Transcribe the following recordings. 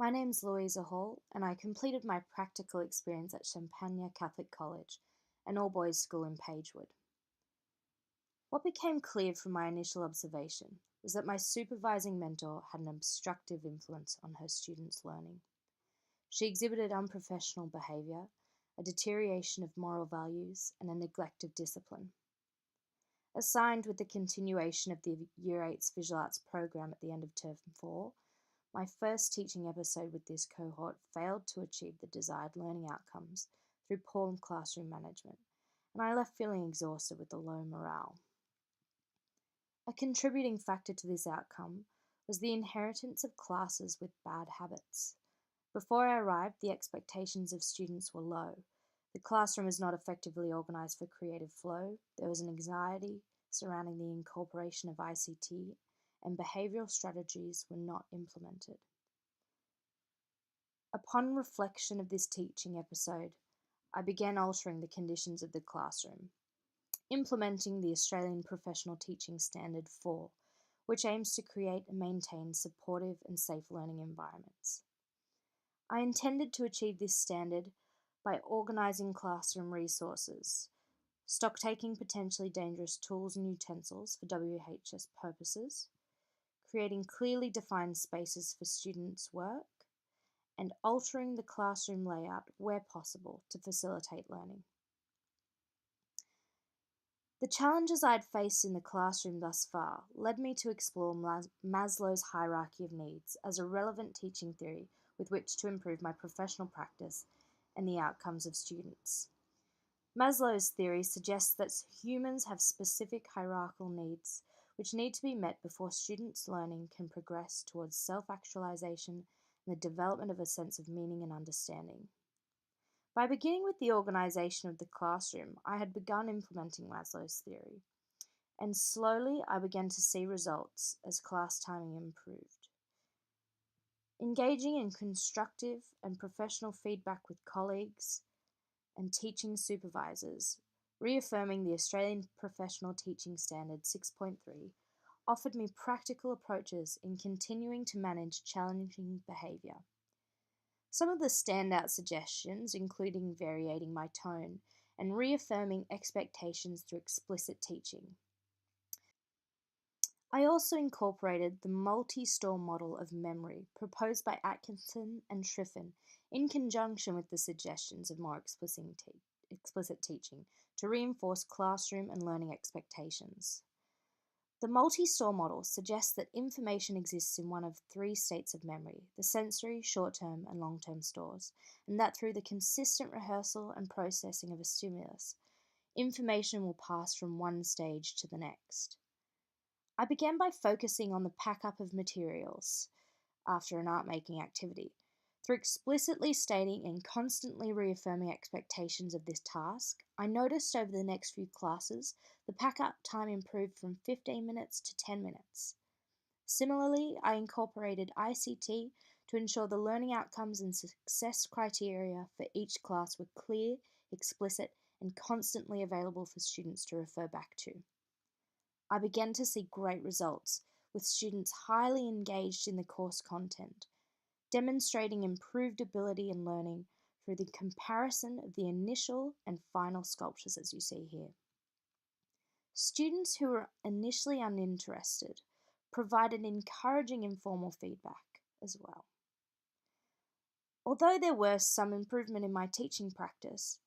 My name's Louisa Hall, and I completed my practical experience at Champagnat Catholic College, an all-boys school in Pagewood. What became clear from my initial observation was that my supervising mentor had an obstructive influence on her students' learning. She exhibited unprofessional behaviour, a deterioration of moral values, and a neglect of discipline. Assigned with the continuation of the Year 8's Visual Arts program at the end of Term 4, my first teaching episode with this cohort failed to achieve the desired learning outcomes through poor classroom management, and I left feeling exhausted with the low morale. A contributing factor to this outcome was the inheritance of classes with bad habits. Before I arrived, the expectations of students were low. The classroom was not effectively organised for creative flow. There was an anxiety surrounding the incorporation of ICT, and behavioural strategies were not implemented. Upon reflection of this teaching episode, I began altering the conditions of the classroom, implementing the Australian Professional Teaching Standard 4, which aims to create and maintain supportive and safe learning environments. I intended to achieve this standard by organising classroom resources, stock-taking potentially dangerous tools and utensils for WHS purposes, creating clearly defined spaces for students' work, and altering the classroom layout where possible to facilitate learning. The challenges I had faced in the classroom thus far led me to explore Maslow's hierarchy of needs as a relevant teaching theory with which to improve my professional practice and the outcomes of students. Maslow's theory suggests that humans have specific hierarchical needs which need to be met before students' learning can progress towards self-actualization and the development of a sense of meaning and understanding. By beginning with the organisation of the classroom, I had begun implementing Maslow's theory, and slowly I began to see results as class timing improved. Engaging in constructive and professional feedback with colleagues and teaching supervisors, reaffirming the Australian Professional Teaching Standard 6.3, offered me practical approaches in continuing to manage challenging behaviour. Some of the standout suggestions including varying my tone and reaffirming expectations through explicit teaching. I also incorporated the multi-store model of memory proposed by Atkinson and Triffin in conjunction with the suggestions of more explicit teaching to reinforce classroom and learning expectations. The multi-store model suggests that information exists in one of three states of memory, the sensory, short-term, and long-term stores, and that through the consistent rehearsal and processing of a stimulus, information will pass from one stage to the next. I began by focusing on the pack-up of materials after an art-making activity. Through explicitly stating and constantly reaffirming expectations of this task, I noticed over the next few classes the pack-up time improved from 15 minutes to 10 minutes. Similarly, I incorporated ICT to ensure the learning outcomes and success criteria for each class were clear, explicit, and constantly available for students to refer back to. I began to see great results, with students highly engaged in the course content, demonstrating improved ability in learning through the comparison of the initial and final sculptures as you see here. Students who were initially uninterested provided encouraging informal feedback as well. Although there were some improvement in my teaching practice,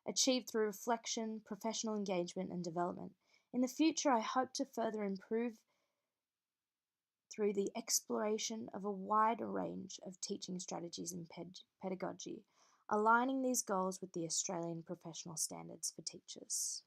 achieved through reflection, professional engagement and development, in the future I hope to further improve through the exploration of a wider range of teaching strategies and pedagogy, aligning these goals with the Australian professional standards for teachers.